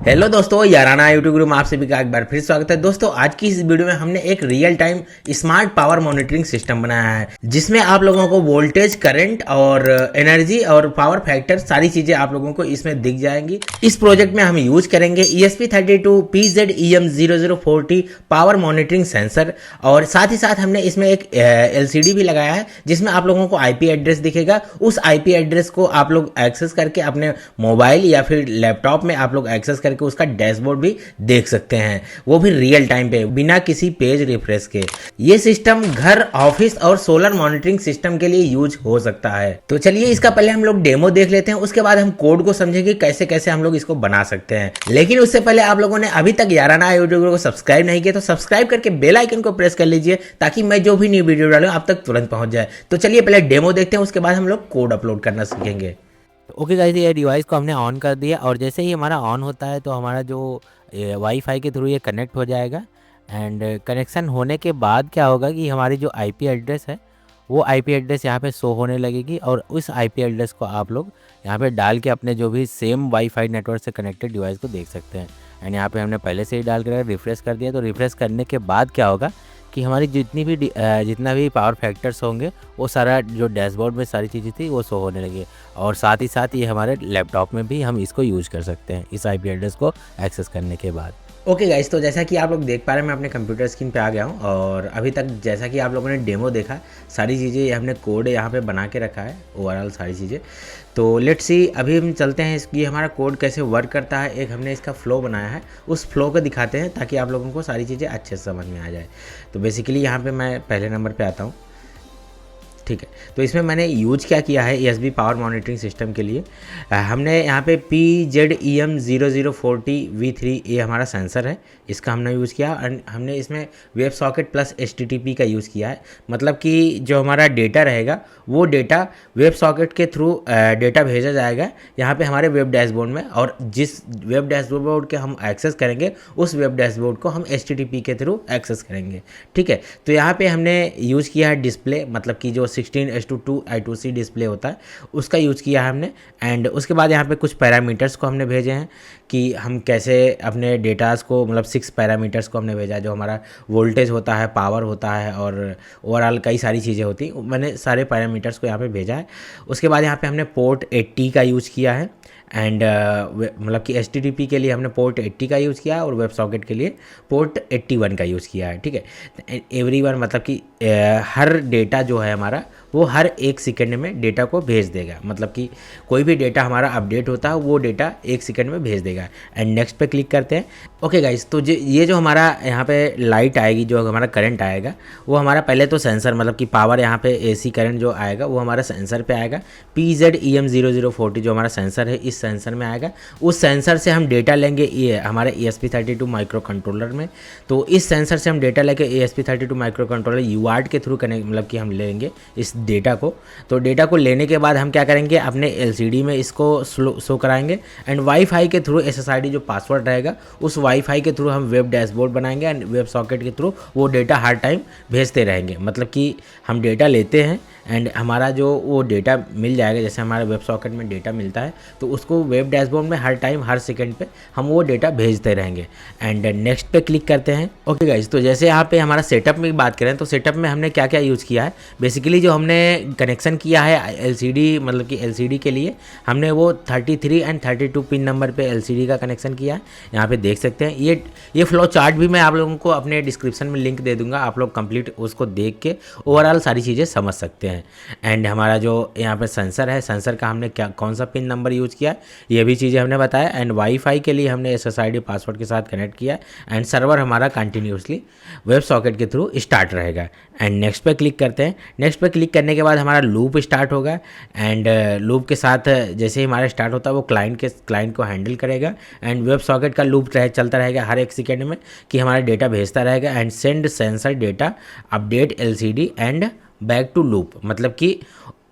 Hello दोस्तों, याराना YouTube group में आप सभी का एक बार फिर स्वागत है। दोस्तों, आज की इस वीडियो में हमने एक real time smart power monitoring system बनाया है, जिसमें आप लोगों को वोल्टेज, करंट और एनर्जी और पावर फैक्टर सारी चीजें आप लोगों को इसमें दिख जाएंगी। इस प्रोजेक्ट में हम यूज करेंगे ESP32 PZEM0040 power monitoring sensor, और साथ ही साथ हमने इसमें एक LCD भी लगाया है, जिसमें आप लोगों को IP एड्रेस दिखेगा। उस IP एड्रेस को आप लोग एक्सेस करके अपने मोबाइल या फिर लैपटॉप में आप लोग एक्सेस करके उसका डैशबोर्ड भी देख सकते हैं, वो भी रियल टाइम पे बिना किसी पेज रिफ्रेश के। ये सिस्टम घर, ऑफिस और सोलर मॉनिटरिंग सिस्टम के लिए यूज हो सकता है। तो चलिए इसका पहले हम लोग डेमो देख लेते हैं, उसके बाद हम कोड को समझेंगे कैसे कैसे हम लोग इसको बना सकते हैं। लेकिन उससे पहले आप लोगों ने अभी तक याराना यूट्यूब को सब्सक्राइब नहीं किया तो सब्सक्राइब करके बेल आइकन को प्रेस कर लीजिए, ताकि मैं जो भी न्यू वीडियो डालूं आप तक तुरंत पहुंच जाए। तो चलिए पहले डेमो देखते हैं, उसके बाद हम लोग कोड अपलोड करना सीखेंगे। ओके गाइस, ये डिवाइस को हमने ऑन कर दिया और जैसे ही हमारा ऑन होता है तो हमारा जो वाईफाई के थ्रू ये कनेक्ट हो जाएगा। एंड कनेक्शन होने के बाद क्या होगा कि हमारी जो आईपी एड्रेस है वो आईपी एड्रेस यहाँ पे शो होने लगेगी, और उस आईपी एड्रेस को आप लोग यहाँ पे डाल के अपने जो भी सेम वाईफाई नेटवर्क से कनेक्टेड डिवाइस को देख सकते हैं। एंड यहाँ पे हमने पहले से ही डाल कर रिफ्रेश कर दिया। तो रिफ्रेश करने के बाद क्या होगा कि हमारी जितना भी पावर फैक्टर्स होंगे वो सारा जो डैशबोर्ड में सारी चीज़ें थी वो शो होने लगी, और साथ ही साथ ये हमारे लैपटॉप में भी हम इसको यूज़ कर सकते हैं इस आईपी एड्रेस को एक्सेस करने के बाद। ओके गाइस, तो जैसा कि आप लोग देख पा रहे हैं, मैं अपने कंप्यूटर स्क्रीन पे आ गया हूँ, और अभी तक जैसा कि आप लोगों ने डेमो देखा, सारी चीज़ें हमने कोड यहाँ पे बना के रखा है, ओवरऑल सारी चीज़ें। तो लेट्स सी, अभी हम चलते हैं इसकी हमारा कोड कैसे वर्क करता है। एक हमने इसका फ्लो बनाया है, उस फ्लो को दिखाते हैं ताकि आप लोगों को सारी चीज़ें अच्छे से समझ में आ जाए। तो बेसिकली यहाँ पर मैं पहले नंबर पर आता हूँ, ठीक है। तो इसमें मैंने यूज क्या किया है ESP पावर मॉनिटरिंग सिस्टम के लिए, हमने यहाँ पे PZEM0040 V3 ये हमारा सेंसर है, इसका हमने यूज़ किया। और हमने इसमें वेब सॉकेट प्लस HTTP का यूज़ किया है। मतलब कि जो हमारा डेटा रहेगा वो डेटा वेब सॉकेट के थ्रू डेटा भेजा जाएगा यहाँ पे हमारे वेब डैशबोर्ड में, और जिस वेब डैशबोर्ड के हम एक्सेस करेंगे उस वेब डैशबोर्ड को हम HTTP के थ्रू एक्सेस करेंगे, ठीक है। तो यहाँ पे हमने यूज़ किया है डिस्प्ले, मतलब कि जो 16:2 I2C डिस्प्ले होता है उसका यूज़ किया है हमने। एंड उसके बाद यहाँ पे कुछ पैरामीटर्स को हमने भेजे हैं कि हम कैसे अपने डेटास को, मतलब 6 पैरामीटर्स को हमने भेजा, जो हमारा वोल्टेज होता है, पावर होता है और ओवरऑल कई सारी चीज़ें होती हैं, मैंने सारे पैरामीटर्स को यहाँ पे भेजा है। उसके बाद यहाँ पे हमने पोर्ट 80 का यूज़ किया है। एंड मतलब कि HTTP के लिए हमने पोर्ट 80 का यूज़ किया और वेब सॉकेट के लिए पोर्ट 81 का यूज़ किया है, ठीक है। एवरीवन मतलब कि हर डेटा जो है हमारा वो हर 1 सेकंड में डेटा को भेज देगा, मतलब कि कोई भी डेटा हमारा अपडेट होता है वो डेटा 1 सेकंड में भेज देगा। एंड नेक्स्ट पे क्लिक करते हैं। ओके गाइस, तो ये जो हमारा यहाँ पे लाइट आएगी, जो हमारा करंट आएगा वो हमारा पहले तो सेंसर, मतलब कि पावर यहाँ पे AC करंट जो आएगा वो हमारा सेंसर पे आएगा। PZEM0040 जो हमारा सेंसर है इस सेंसर में आएगा। उस सेंसर से हम डेटा लेंगे ये हमारे ESP32 माइक्रो कंट्रोलर में। तो इस सेंसर से हम डेटा लेके ESP32 माइक्रो कंट्रोलर UART के थ्रू कनेक्ट, मतलब कि हम लेंगे इस डेटा को। तो डेटा को लेने के बाद हम क्या करेंगे, अपने LCD में इसको शो कराएंगे। एंड वाईफाई के थ्रू SSID जो पासवर्ड रहेगा उस वाईफाई के थ्रू हम वेब डैशबोर्ड बनाएंगे, एंड वेब सॉकेट के थ्रू वो डेटा हर टाइम भेजते रहेंगे। मतलब कि हम डेटा लेते हैं एंड हमारा जो वो डेटा मिल जाएगा, जैसे हमारे वेब सॉकेट में डेटा मिलता है तो उसको वेब डैशबोर्ड में हर टाइम हर सेकंड पे हम वो डेटा भेजते रहेंगे। एंड नेक्स्ट पे क्लिक करते हैं। ओके गाइस, तो जैसे यहाँ पे हमारा सेटअप में बात करें तो सेटअप में हमने क्या क्या यूज़ किया है। बेसिकली जो हमने कनेक्शन किया है LCD, मतलब कि LCD के लिए हमने वो 33 एंड 32 पिन नंबर पे LCD का कनेक्शन किया है। यहाँ पे देख सकते हैं। ये फ्लो चार्ट भी मैं आप लोगों को अपने डिस्क्रिप्शन में लिंक दे दूंगा, आप लोग कंप्लीट उसको देख के ओवरऑल सारी चीज़ें समझ सकते हैं। एंड हमारा जो यहाँ पे सेंसर है, सेंसर का हमने कौन सा पिन नंबर यूज़ किया है ये भी चीज़ें हमने बताया। एंड वाईफाई के लिए हमने SSID पासवर्ड के साथ कनेक्ट किया। एंड सर्वर हमारा कंटिन्यूसली वेब सॉकेट के थ्रू स्टार्ट रहेगा। एंड नेक्स्ट पे क्लिक करते हैं। नेक्स्ट पे क्लिक करने के बाद हमारा लूप स्टार्ट होगा। एंड लूप के साथ जैसे ही हमारा स्टार्ट होता है वो क्लाइंट को हैंडल करेगा। एंड वेब सॉकेट का लूप चलता रहेगा हर 1 सेकेंड में कि हमारा डेटा भेजता रहेगा। And send sensor data update LCD and back to loop, मतलब कि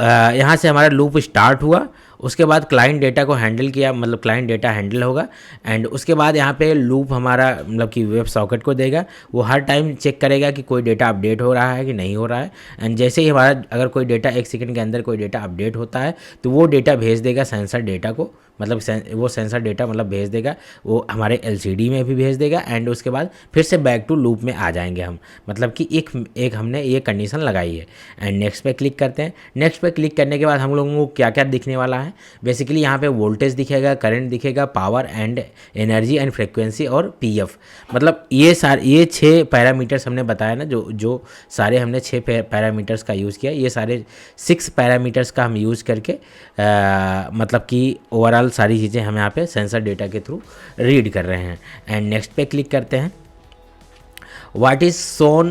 यहाँ से हमारा लूप स्टार्ट हुआ, उसके बाद क्लाइंट डेटा को हैंडल किया, मतलब क्लाइंट डेटा हैंडल होगा। एंड उसके बाद यहाँ पे लूप हमारा मतलब कि वेब सॉकेट को देगा, वो हर टाइम चेक करेगा कि कोई डेटा अपडेट हो रहा है कि नहीं हो रहा है। एंड जैसे ही हमारा अगर कोई डेटा 1 सेकंड के अंदर कोई डेटा अपडेट होता है तो वो डेटा भेज देगा सेंसर डेटा को मतलब वो सेंसर डेटा मतलब भेज देगा, वो हमारे एलसीडी में भी भेज देगा एंड उसके बाद फिर से बैक टू लूप में आ जाएंगे हम, मतलब कि एक हमने ये कंडीशन लगाई है। एंड नेक्स्ट पे क्लिक करते हैं। नेक्स्ट पे क्लिक करने के बाद हम लोगों को क्या क्या दिखने वाला है, बेसिकली यहाँ पे वोल्टेज दिखेगा, करंट दिखेगा, power and energy and frequency और पीएफ, मतलब ये 6 पैरामीटर्स हमने बताया ना, जो सारे हमने 6 पैरामीटर्स का यूज़ किया, ये सारे 6 पैरामीटर्स का हम यूज़ करके मतलब कि ओवरऑल सारी चीज़ें हम यहाँ पे सेंसर डेटा के थ्रू रीड कर रहे हैं। एंड नेक्स्ट पे क्लिक करते हैं। What is shown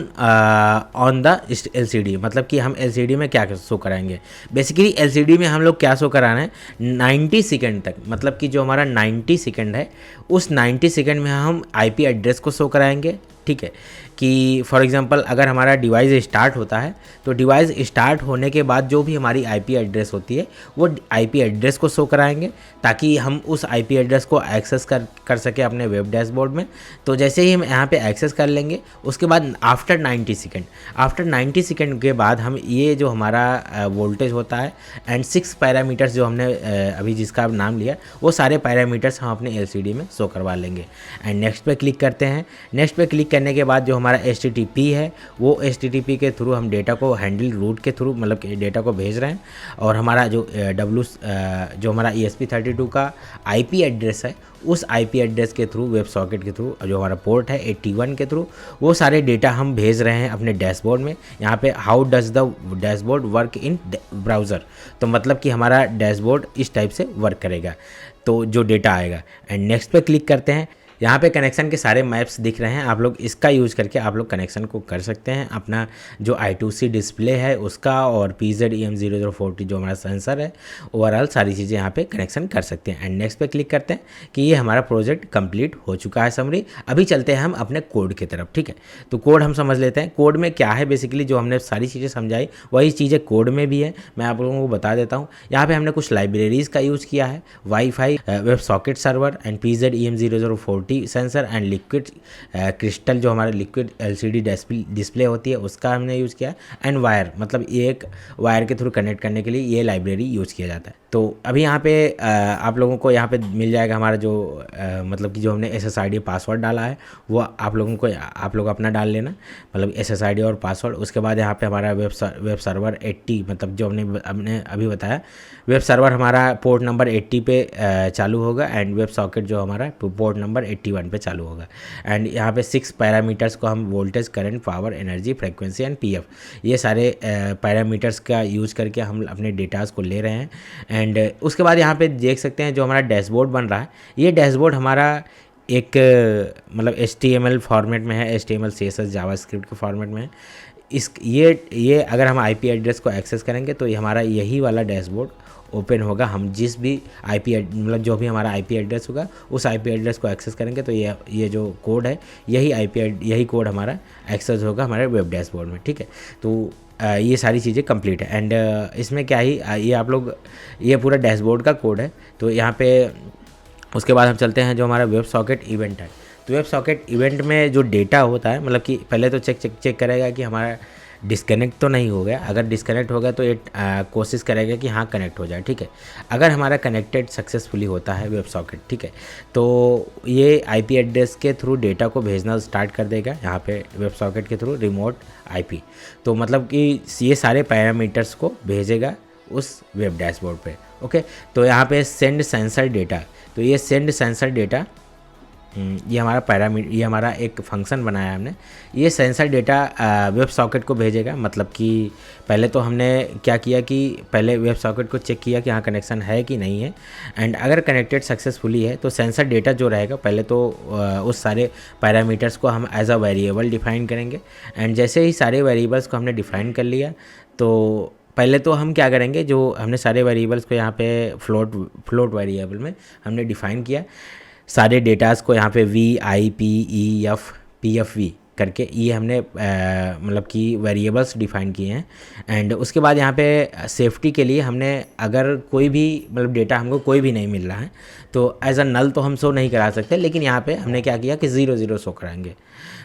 on the LCD, मतलब कि हम एलसीडी में क्या शो कराएंगे। बेसिकली एलसीडी में हम लोग क्या शो करा रहे हैं 90 सेकेंड तक, मतलब कि जो हमारा 90 सेकेंड है उस 90 सेकेंड में हम आईपी एड्रेस को शो कराएंगे, ठीक है। कि फॉर एग्जांपल अगर हमारा डिवाइस स्टार्ट होता है तो डिवाइस स्टार्ट होने के बाद जो भी हमारी आईपी एड्रेस होती है वो आईपी एड्रेस को शो कराएंगे, ताकि हम उस आईपी एड्रेस को एक्सेस कर सके अपने वेब डैशबोर्ड में। तो जैसे ही हम यहाँ पे एक्सेस कर लेंगे उसके बाद आफ्टर 90 सेकेंड के बाद हम ये जो हमारा वोल्टेज होता है एंड 6 पैरामीटर्स जो हमने अभी जिसका नाम लिया वो सारे पैरामीटर्स हम अपने एलसीडी में शो करवा लेंगे। एंड नेक्स्ट पे क्लिक करते हैं। नेक्स्ट पे क्लिक करने के बाद जो हमारा HTTP है वो HTTP के थ्रू हम डेटा को हैंडल रूट के थ्रू मतलब कि डेटा को भेज रहे हैं, और हमारा जो जो हमारा ESP32 का IP एड्रेस है उस IP एड्रेस के थ्रू वेब सॉकेट के थ्रू जो हमारा पोर्ट है 81 के थ्रू वो सारे डेटा हम भेज रहे हैं अपने डैशबोर्ड में। यहाँ पे how does the dashboard work in browser, तो मतलब कि हमारा डैशबोर्ड इस टाइप से वर्क करेगा, तो जो डेटा आएगा। एंड नेक्स्ट पे क्लिक करते हैं। यहाँ पे कनेक्शन के सारे मैप्स दिख रहे हैं, आप लोग इसका यूज़ करके आप लोग कनेक्शन को कर सकते हैं, अपना जो I2C डिस्प्ले है उसका और PZEM0040 जो हमारा सेंसर है, ओवरऑल सारी चीज़ें यहाँ पे कनेक्शन कर सकते हैं। एंड नेक्स्ट पे क्लिक करते हैं कि ये हमारा प्रोजेक्ट कंप्लीट हो चुका है समरी। अभी चलते हैं हम अपने कोड की तरफ, ठीक है। तो कोड हम समझ लेते हैं, कोड में क्या है। बेसिकली जो हमने सारी चीज़ें समझाई वही चीज़ें कोड में भी है, मैं आप लोगों को बता देता हूँ। यहाँ पर हमने कुछ लाइब्रेरीज़ का यूज़ किया है, wifi, web socket server and PZEM0040 sensor and liquid crystal जो हमारा लिक्विड LCD डिस्प्ले होती है उसका हमने यूज़ किया, एंड वायर, मतलब एक वायर के थ्रू कनेक्ट करने के लिए ये लाइब्रेरी यूज़ किया जाता है। तो अभी यहाँ पे आप लोगों को यहाँ पे मिल जाएगा हमारा जो मतलब कि जो हमने SSID पासवर्ड डाला है वो आप लोग अपना डाल लेना, मतलब SSID और पासवर्ड। उसके बाद यहाँ पे हमारा वेब सर्वर 80, मतलब जो हमने अभी बताया वेब सर्वर हमारा पोर्ट नंबर 80 पे चालू होगा, एंड वेब सॉकेट जो हमारा पोर्ट नंबर 81 पे चालू होगा। एंड यहाँ पे 6 पैरामीटर्स को हम voltage, current, power, energy, frequency and PF ये सारे पैरामीटर्स का यूज़ करके हम अपने डेटास को ले रहे हैं। एंड उसके बाद यहाँ पे देख सकते हैं जो हमारा डैशबोर्ड बन रहा है, ये डैशबोर्ड हमारा एक मतलब HTML फॉर्मेट में है, HTML CSS जावास्क्रिप्ट के फॉर्मेट में है। ये अगर हम IP एड्रेस को एक्सेस करेंगे तो ये हमारा यही वाला डैशबोर्ड ओपन होगा। हम जिस भी मतलब जो भी हमारा IP एड्रेस होगा उस IP एड्रेस को एक्सेस करेंगे तो ये जो कोड है यही कोड हमारा एक्सेस होगा हमारे वेब डैशबोर्ड में, ठीक है। तो ये सारी चीज़ें कंप्लीट है। एंड इसमें क्या ही ये आप लोग ये पूरा डैशबोर्ड का कोड है। तो यहाँ पे उसके बाद हम चलते हैं जो हमारा वेब सॉकेट इवेंट है। तो वेब सॉकेट इवेंट में जो डेटा होता है, मतलब कि पहले तो चेक करेगा कि हमारा डिस्कनेक्ट तो नहीं हो गया। अगर डिस्कनेक्ट हो गया तो ये कोशिश करेगा कि हाँ कनेक्ट हो जाए, ठीक है। अगर हमारा कनेक्टेड सक्सेसफुली होता है वेब सॉकेट, ठीक है, तो ये IP एड्रेस के थ्रू डेटा को भेजना स्टार्ट कर देगा यहाँ पे वेब सॉकेट के थ्रू रिमोट IP। तो मतलब कि ये सारे पैरामीटर्स को भेजेगा उस वेब डैशबोर्ड पे, ओके। तो यहाँ पे सेंड सेंसर डेटा, तो ये सेंड सेंसर डेटा ये हमारा एक फंक्शन बनाया है हमने। ये सेंसर डेटा वेब सॉकेट को भेजेगा, मतलब कि पहले तो हमने क्या किया कि पहले वेब सॉकेट को चेक किया कि हाँ कनेक्शन है कि नहीं है, एंड अगर कनेक्टेड सक्सेसफुली है तो सेंसर डेटा जो रहेगा पहले तो उस सारे पैरामीटर्स को हम एज अ वेरिएबल डिफाइन करेंगे। एंड जैसे ही सारे वेरिएबल्स को हमने डिफाइन कर लिया तो पहले तो हम क्या करेंगे, जो हमने सारे वेरिएबल्स को यहाँ पे फ्लोट वेरिएबल में हमने डिफाइन किया, सारे डेटास को यहाँ पे V, I, P, E, F, PFV करके ये हमने मतलब कि वेरिएबल्स डिफाइन किए हैं। एंड उसके बाद यहाँ पे सेफ्टी के लिए हमने अगर कोई भी मतलब डेटा हमको कोई भी नहीं मिल रहा है तो एज अ नल तो हम शो नहीं करा सकते, लेकिन यहाँ पे हमने क्या किया कि 0 0 शो कराएंगे।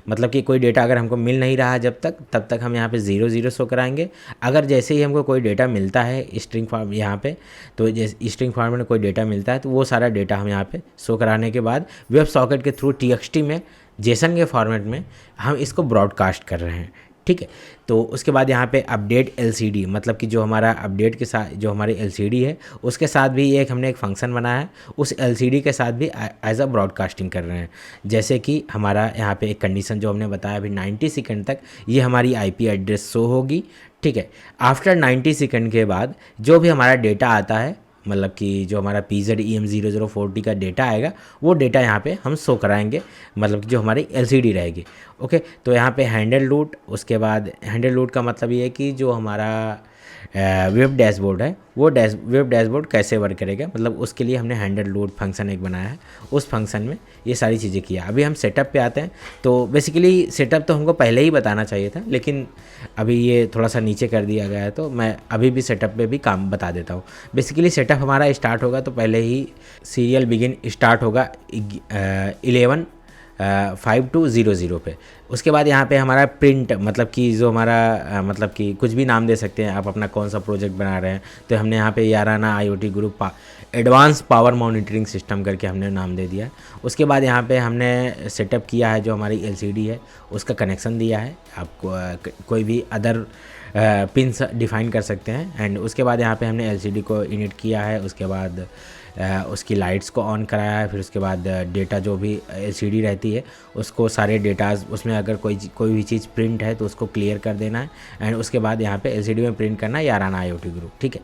मतलब कि कोई डेटा अगर हमको मिल नहीं रहा है जब तक, तब तक हम यहाँ पे 0 0 शो कराएंगे। अगर जैसे ही हमको कोई डेटा मिलता है स्ट्रिंग फॉर्म यहाँ पे, तो जैसे स्ट्रिंग फॉर्म में कोई डेटा मिलता है तो वो सारा डेटा हम यहाँ पे शो कराने के बाद वेब सॉकेट के थ्रू TXT में जेसन के फॉर्मेट में हम इसको ब्रॉडकास्ट कर रहे हैं। ठीक है, तो उसके बाद यहाँ पे अपडेट LCD, मतलब कि जो हमारा अपडेट के साथ जो हमारी LCD है उसके साथ भी एक हमने एक फंक्शन बनाया है, उस LCD के साथ भी एज अ ब्रॉडकास्टिंग कर रहे हैं। जैसे कि हमारा यहाँ पे एक कंडीशन जो हमने बताया अभी 90 सेकंड तक ये हमारी IP एड्रेस शो होगी। ठीक है, आफ्टर 90 सेकंड के बाद जो भी हमारा डेटा आता है, मतलब कि जो हमारा PZEM0040 का डेटा आएगा वो डेटा यहाँ पे हम शो कराएंगे, मतलब कि जो हमारी LCD रहेगी। ओके, तो यहाँ पे हैंडल लूट, उसके बाद हैंडल लूट का मतलब ये है कि जो हमारा वेब डैशबोर्ड है वो वेब डैशबोर्ड कैसे वर्क करेगा, मतलब उसके लिए हमने हैंडल लूट फंक्शन एक बनाया है। उस फंक्शन में ये सारी चीज़ें किया। अभी हम सेटअप पे आते हैं। तो बेसिकली सेटअप तो हमको पहले ही बताना चाहिए था, लेकिन अभी ये थोड़ा सा नीचे कर दिया गया है, तो मैं अभी भी सेटअप पे भी काम बता देता हूँ। बेसिकली सेटअप हमारा स्टार्ट होगा तो पहले ही सीरियल बिगिन स्टार्ट होगा 11:52:00 पे। उसके बाद यहाँ पे हमारा प्रिंट, मतलब कि जो हमारा मतलब कि कुछ भी नाम दे सकते हैं आप अपना कौन सा प्रोजेक्ट बना रहे हैं। तो हमने यहाँ पे याराना IoT group advance power monitoring system करके हमने नाम दे दिया। उसके बाद यहाँ पे हमने सेटअप किया है जो हमारी LCD है उसका कनेक्शन दिया है। आपको कोई भी अदर पिन्स डिफाइन कर सकते हैं। एंड उसके बाद यहाँ पे हमने LCD को इनिट किया है, उसके बाद उसकी लाइट्स को ऑन कराया है। फिर उसके बाद डेटा जो भी LCD रहती है उसको सारे डेटाज उसमें अगर कोई भी चीज़ प्रिंट है तो उसको क्लियर कर देना है। एंड उसके बाद यहाँ पे LCD में प्रिंट करना है याराना IoT ग्रुप। ठीक है,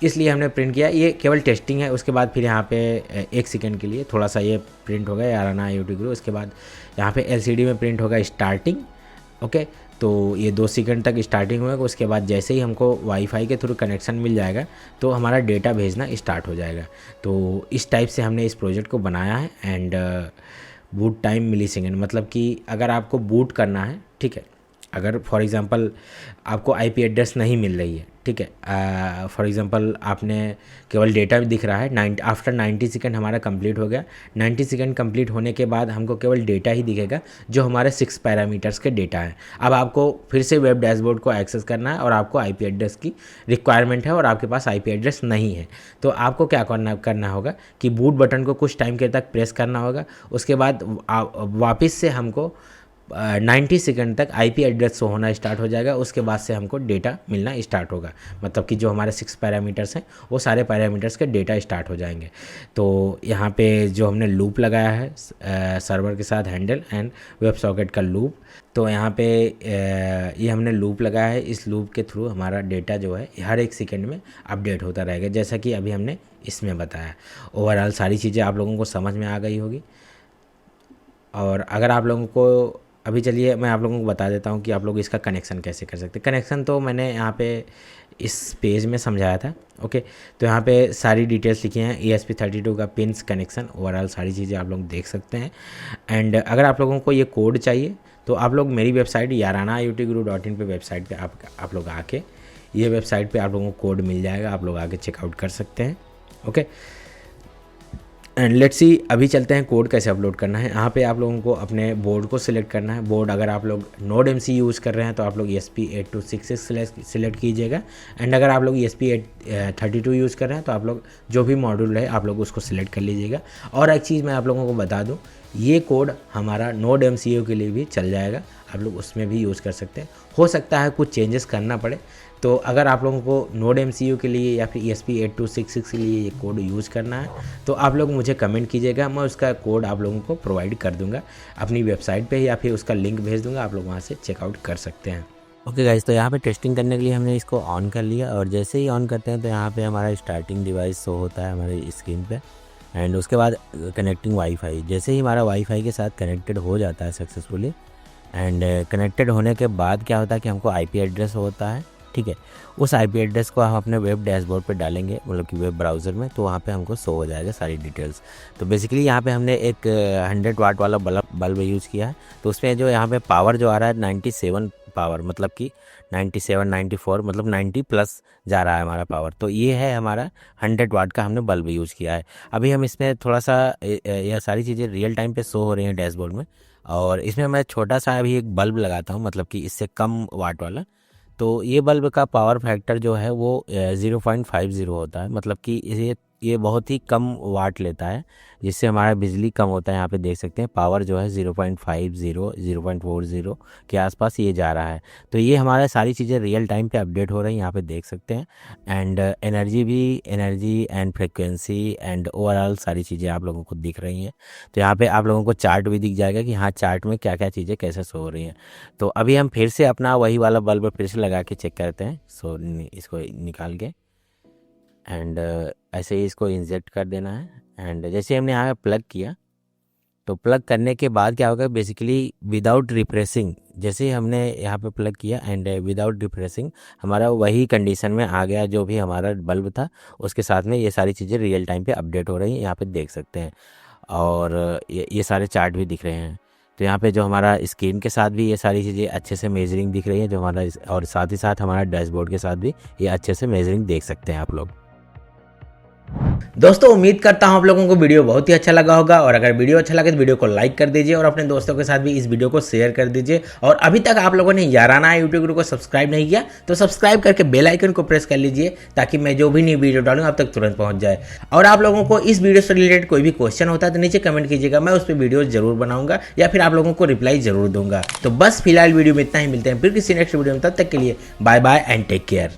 इसलिए हमने प्रिंट किया। ये केवल टेस्टिंग है। उसके बाद फिर यहाँ पे 1 सेकंड के लिए थोड़ा सा ये प्रिंट होगा याराना IoT ग्रुप। उसके बाद यहाँ पे LCD में प्रिंट होगा स्टार्टिंग। ओके, तो ये 2 सेकंड तक स्टार्टिंग होगा। उसके बाद जैसे ही हमको वाईफाई के थ्रू कनेक्शन मिल जाएगा तो हमारा डेटा भेजना स्टार्ट हो जाएगा। तो इस टाइप से हमने इस प्रोजेक्ट को बनाया है। एंड बूट टाइम मिलीसेकंड, मतलब कि अगर आपको बूट करना है, ठीक है, अगर फॉर एग्ज़ाम्पल आपको IP एड्रेस नहीं मिल रही है, ठीक है, फॉर एग्ज़ाम्पल आपने केवल डेटा भी दिख रहा है, आफ्टर 90 सेकंड हमारा कंप्लीट हो गया। 90 सेकंड कंप्लीट होने के बाद हमको केवल डेटा ही दिखेगा जो हमारे 6 पैरामीटर्स के डेटा हैं। अब आपको फिर से वेब डैशबोर्ड को एक्सेस करना है और आपको IP एड्रेस की रिक्वायरमेंट है और आपके पास IP एड्रेस नहीं है, तो आपको क्या करना होगा कि बूट बटन को कुछ टाइम के तक प्रेस करना होगा। उसके बाद वापस से हमको 90 सेकंड तक IP एड्रेस शो होना स्टार्ट हो जाएगा। उसके बाद से हमको डेटा मिलना स्टार्ट होगा, मतलब कि जो हमारे 6 पैरामीटर्स हैं वो सारे पैरामीटर्स के डेटा स्टार्ट हो जाएंगे। तो यहाँ पे जो हमने लूप लगाया है सर्वर के साथ हैंडल एंड वेब सॉकेट का लूप, तो यहाँ पे ये हमने लूप लगाया है। इस लूप के थ्रू हमारा डेटा जो है हर 1 सेकेंड में अपडेट होता रहेगा, जैसा कि अभी हमने इसमें बताया। ओवरऑल सारी चीज़ें आप लोगों को समझ में आ गई होगी। और अगर आप लोगों को अभी चलिए मैं आप लोगों को बता देता हूँ कि आप लोग इसका कनेक्शन कैसे कर सकते हैं। कनेक्शन तो मैंने यहाँ पे इस पेज में समझाया था। ओके, तो यहाँ पे सारी डिटेल्स लिखी हैं, ESP32 का पिन्स कनेक्शन, ओवरऑल सारी चीज़ें आप लोग देख सकते हैं। एंड अगर आप लोगों को ये कोड चाहिए तो आप लोग मेरी वेबसाइट yaranaIoTguru.in पे वेबसाइट पे आप लोग आके ये वेबसाइट पे आप लोगों को कोड मिल जाएगा, आप लोग आके चेकआउट कर सकते हैं। ओके, एंड लेट्स सी अभी चलते हैं कोड कैसे अपलोड करना है। यहाँ पे आप लोगों को अपने बोर्ड को सिलेक्ट करना है। बोर्ड अगर आप लोग नोड MC यूज़ कर रहे हैं तो आप लोग ESP8266 सिलेक्ट कीजिएगा। एंड अगर आप लोग ESP32 यूज़ कर रहे हैं तो आप लोग जो भी मॉड्यूल है आप लोग उसको सिलेक्ट कर लीजिएगा। और एक चीज़ मैं आप लोगों को बता दूँ, ये कोड हमारा नोड MCU के लिए भी चल जाएगा, आप लोग उसमें भी यूज़ कर सकते हैं। हो सकता है कुछ चेंजेस करना पड़े, तो अगर आप लोगों को नोड MCU के लिए या फिर ESP8266 के लिए ये कोड यूज़ करना है तो आप लोग मुझे कमेंट कीजिएगा, मैं उसका कोड आप लोगों को प्रोवाइड कर दूंगा अपनी वेबसाइट पे, या फिर उसका लिंक भेज दूंगा, आप लोग वहाँ से चेकआउट कर सकते हैं। ओके गाइस, तो यहाँ पे टेस्टिंग करने के लिए हमने इसको ऑन कर लिया और जैसे ही ऑन करते हैं तो यहाँ पे हमारा स्टार्टिंग डिवाइस शो होता है हमारी स्क्रीन पे। एंड उसके बाद कनेक्टिंग वाईफाई, जैसे ही हमारा वाईफाई के साथ कनेक्टेड हो जाता है सक्सेसफुली, एंड कनेक्टेड होने के बाद क्या होता है कि हमको IP एड्रेस होता है, ठीक है। उस आईपी एड्रेस को हम अपने वेब डैशबोर्ड पे डालेंगे, मतलब कि वेब ब्राउज़र में, तो वहाँ पे हमको शो हो जाएगा सारी डिटेल्स। तो बेसिकली यहाँ पे हमने एक 100 वाट वाला बल्ब यूज़ किया है। तो उसमें जो यहाँ पे पावर जो आ रहा है 97 पावर, मतलब कि 97 94 मतलब 90 प्लस जा रहा है हमारा पावर। तो ये है हमारा 100 वाट का हमने बल्ब यूज़ किया है। अभी हम इसमें थोड़ा सा यह सारी चीज़ें रियल टाइम पे शो हो रही हैं डैशबोर्ड में, और इसमें मैं छोटा सा अभी एक बल्ब लगाता हूँ, मतलब कि इससे कम वाट वाला। तो ये बल्ब का पावर फैक्टर जो है वो 0.50 होता है, मतलब कि ये बहुत ही कम वाट लेता है, जिससे हमारा बिजली कम होता है। यहाँ पे देख सकते हैं पावर जो है 0.50 0.40 के आसपास ये जा रहा है। तो ये हमारा सारी चीज़ें रियल टाइम पे अपडेट हो रही हैं, यहाँ पे देख सकते हैं। And energy and frequency and overall सारी चीज़ें आप लोगों को दिख रही हैं। तो यहाँ पे आप लोगों को चार्ट भी दिख जाएगा कि हाँ चार्ट में क्या क्या चीज़ें कैसे शो हो रही हैं। तो अभी हम फिर से अपना वही वाला बल्ब फिर से लगा के चेक करते हैं। सो इसको निकाल के एंड ऐसे ही इसको इंजेक्ट कर देना है। एंड जैसे हमने यहाँ पे प्लग किया, तो प्लग करने के बाद क्या होगा, बेसिकली विदाउट रिप्रेसिंग, जैसे ही हमने यहाँ पे प्लग किया एंड विदाउट रिप्रेसिंग हमारा वही कंडीशन में आ गया जो भी हमारा बल्ब था, उसके साथ में ये सारी चीज़ें रियल टाइम पे अपडेट हो रही हैं, यहाँ पे देख सकते हैं। और ये सारे चार्ट भी दिख रहे हैं। तो यहाँ पे जो हमारा स्क्रीन के साथ भी ये सारी चीज़ें अच्छे से मेजरिंग दिख रही है जो हमारा, और साथ ही साथ हमारा डैशबोर्ड के साथ भी ये अच्छे से मेजरिंग देख सकते हैं आप लोग। दोस्तों उम्मीद करता हूं आप लोगों को वीडियो बहुत ही अच्छा लगा होगा, और अगर वीडियो अच्छा लगे तो वीडियो को लाइक कर दीजिए और अपने दोस्तों के साथ भी इस वीडियो को शेयर कर दीजिए। और अभी तक आप लोगों ने याराना यूट्यूब गुरु को सब्सक्राइब नहीं किया तो सब्सक्राइब करके बेल आइकन को प्रेस कर लीजिए, ताकि मैं जो भी नई वीडियो डालूं आप तक तुरंत पहुंच जाए। और आप लोगों को इस वीडियो से रिलेटेड कोई भी क्वेश्चन होता है तो नीचे कमेंट कीजिएगा, मैं उस पर वीडियो जरूर बनाऊंगा या फिर आप लोगों को रिप्लाई जरूर दूंगा। तो बस फिलहाल वीडियो में इतना ही, मिलते हैं फिर किसी नेक्स्ट वीडियो में, तब तक के लिए bye bye and take care.